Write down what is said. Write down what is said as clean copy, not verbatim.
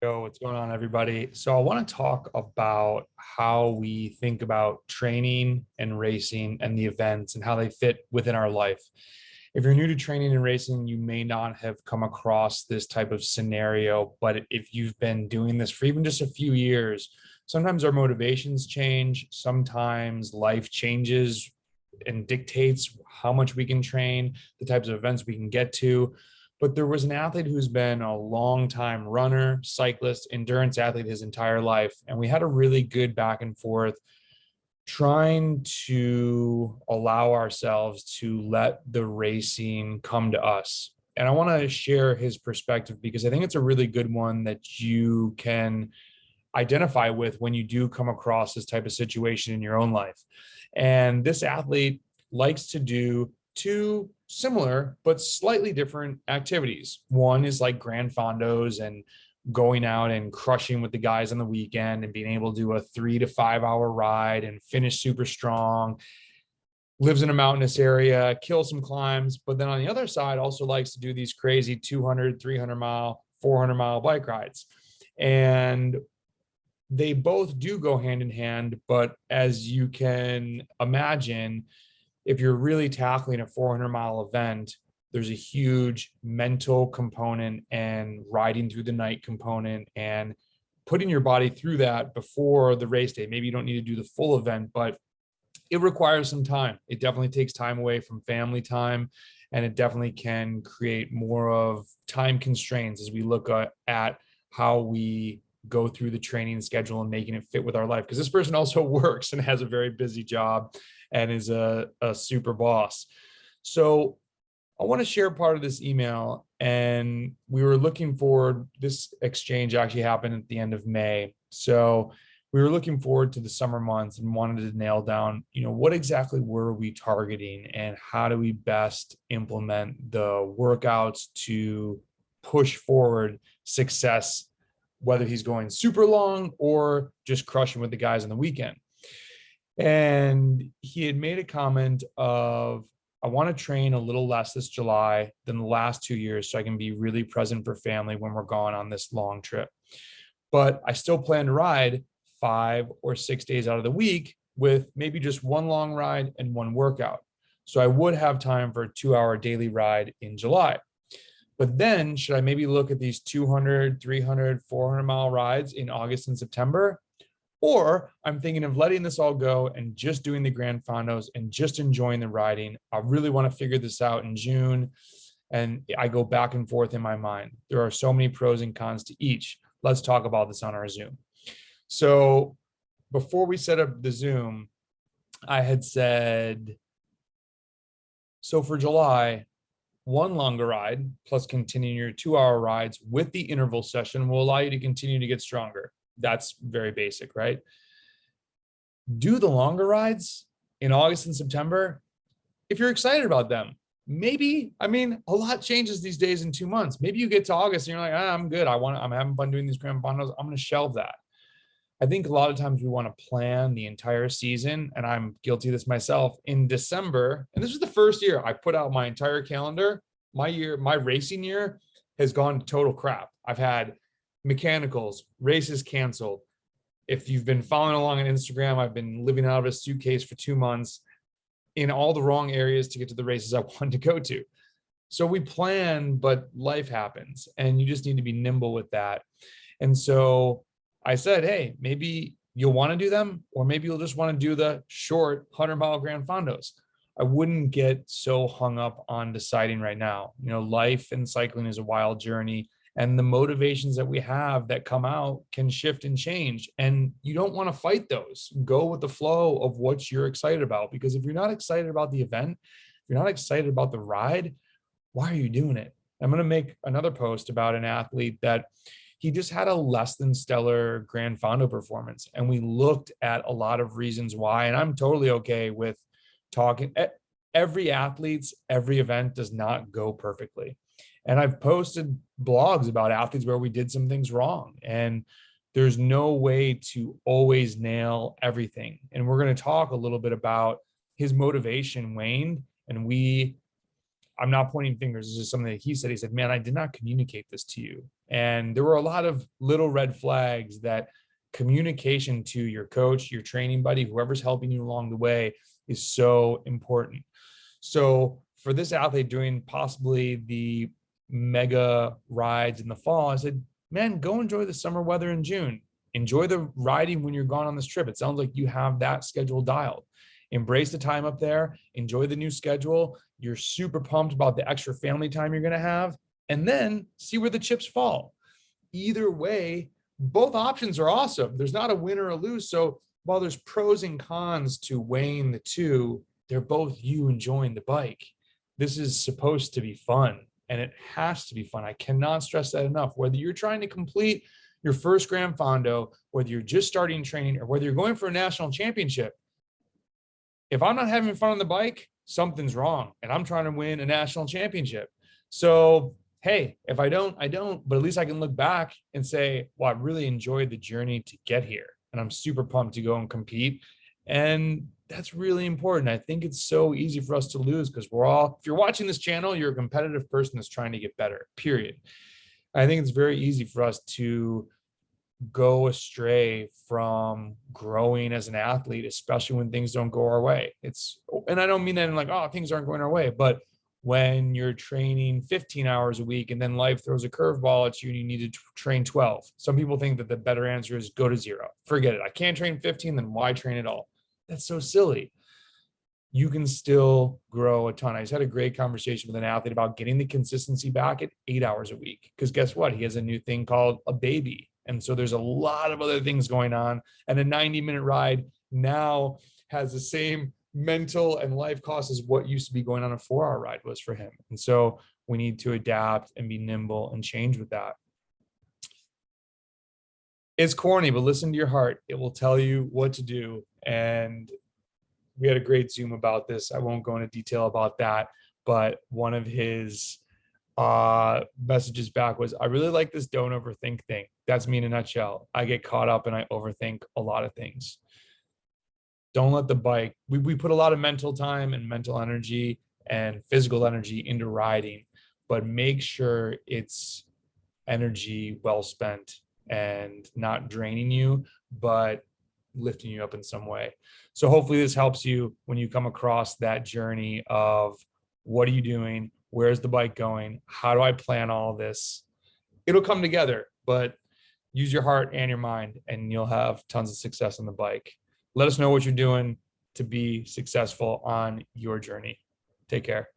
Yo, what's going on, everybody? So, I want to talk about how we think about training and racing and the events and how they fit within our life. If you're new to training and racing, you may not have come across this type of scenario, but if you've been doing this for even just a few years, sometimes our motivations change, sometimes life changes and dictates how much we can train, the types of events we can get to. But there was an athlete who's been a long time runner, cyclist, endurance athlete his entire life. And we had a really good back and forth trying to allow ourselves to let the racing come to us. And I want to share his perspective because I think it's a really good one that you can identify with when you do come across this type of situation in your own life. And this athlete likes to do two similar but slightly different activities. One is like grand fondos and going out and crushing with the guys on the weekend and being able to do a 3 to 5 hour ride and finish super strong. Lives in a mountainous area, kill some climbs, but then on the other side also likes to do these crazy 200, 300 mile, 400 mile bike rides. And they both do go hand in hand, but as you can imagine, if you're really tackling a 400-mile event, there's a huge mental component and riding through the night component and putting your body through that before the race day. Maybe you don't need to do the full event, but it requires some time. It definitely takes time away from family time, and it definitely can create more of time constraints as we look at how we go through the training schedule and making it fit with our life. Because this person also works and has a very busy job and is a super boss. So I want to share part of this email. And we were looking forward, this exchange actually happened at the end of May. So we were looking forward to the summer months and wanted to nail down, what exactly were we targeting and how do we best implement the workouts to push forward success, whether he's going super long or just crushing with the guys on the weekend. And he had made a comment of, I want to train a little less this July than the last 2 years so I can be really present for family when we're gone on this long trip. But I still plan to ride 5 or 6 days out of the week with maybe just one long ride and one workout. So I would have time for a 2-hour daily ride in July. But then should I maybe look at these 200, 300, 400-mile rides in August and September? Or I'm thinking of letting this all go and just doing the grand fondos and just enjoying the riding. I really want to figure this out in June. And I go back and forth in my mind. There are so many pros and cons to each. Let's talk about this on our Zoom. So before we set up the Zoom, I had said, so for July, one longer ride plus continuing your 2-hour rides with the interval session will allow you to continue to get stronger. That's very basic, right? Do the longer rides in August and September if you're excited about them. Maybe, a lot changes these days in 2 months. Maybe you get to August and you're like, I'm good. I'm having fun doing these grand fondos. I'm going to shelve that. I think a lot of times we want to plan the entire season, and I'm guilty of this myself, in December. And this was the first year I put out my entire calendar. My racing year has gone to total crap. I've had mechanicals, races canceled. If you've been following along on Instagram, I've been living out of a suitcase for 2 months in all the wrong areas to get to the races I wanted to go to. So we plan, but life happens, and you just need to be nimble with that. And so I said, hey, maybe you'll want to do them, or maybe you'll just want to do the short 100-mile grand fondos. I wouldn't get so hung up on deciding right now. Life and cycling is a wild journey, and the motivations that we have that come out can shift and change. And you don't want to fight those. Go with the flow of what you're excited about, because if you're not excited about the event, if you're not excited about the ride, why are you doing it? I'm going to make another post about an athlete that he just had a less than stellar grand fondo performance. And we looked at a lot of reasons why, and I'm totally okay with talking. Every event does not go perfectly. And I've posted blogs about athletes where we did some things wrong, and there's no way to always nail everything. And we're going to talk a little bit about his motivation waned, and I'm not pointing fingers. This is something that he said. He said, man, I did not communicate this to you. And there were a lot of little red flags that communication to your coach, your training buddy, whoever's helping you along the way is so important. So for this athlete doing possibly the mega rides in the fall, I said, man, go enjoy the summer weather in June. Enjoy the riding when you're gone on this trip. It sounds like you have that schedule dialed. Embrace the time up there. Enjoy the new schedule. You're super pumped about the extra family time you're going to have. And then see where the chips fall. Either way, both options are awesome. There's not a win or a lose. So while there's pros and cons to weighing the two, they're both you enjoying the bike. This is supposed to be fun, and it has to be fun. I cannot stress that enough. Whether you're trying to complete your first Gran Fondo, whether you're just starting training, or whether you're going for a national championship, if I'm not having fun on the bike, something's wrong, and I'm trying to win a national championship. So hey, if I don't, I don't, but at least I can look back and say, well, I really enjoyed the journey to get here. And I'm super pumped to go and compete. And that's really important. I think it's so easy for us to lose because we're all, if you're watching this channel, you're a competitive person that's trying to get better, period. I think it's very easy for us to go astray from growing as an athlete, especially when things don't go our way. And I don't mean that in like, oh, things aren't going our way, but when you're training 15 hours a week and then life throws a curveball at you and you need to train 12. Some people think that the better answer is go to 0. Forget it. I can't train 15, then why train at all? That's so silly. You can still grow a ton. I just had a great conversation with an athlete about getting the consistency back at 8 hours a week. Because guess what? He has a new thing called a baby. And so there's a lot of other things going on. And a 90-minute ride now has the same mental and life costs as what used to be going on a 4-hour ride was for him. And so we need to adapt and be nimble and change with that. It's corny, but listen to your heart. It will tell you what to do. And we had a great Zoom about this. I won't go into detail about that, but one of his messages back was, I really like this don't overthink thing. That's me in a nutshell. I get caught up and I overthink a lot of things. Don't let the bike, we put a lot of mental time and mental energy and physical energy into riding, but make sure it's energy well spent and not draining you, but lifting you up in some way. So hopefully this helps you when you come across that journey of what are you doing? Where's the bike going? How do I plan all of this? It'll come together, but use your heart and your mind and you'll have tons of success on the bike. Let us know what you're doing to be successful on your journey. Take care.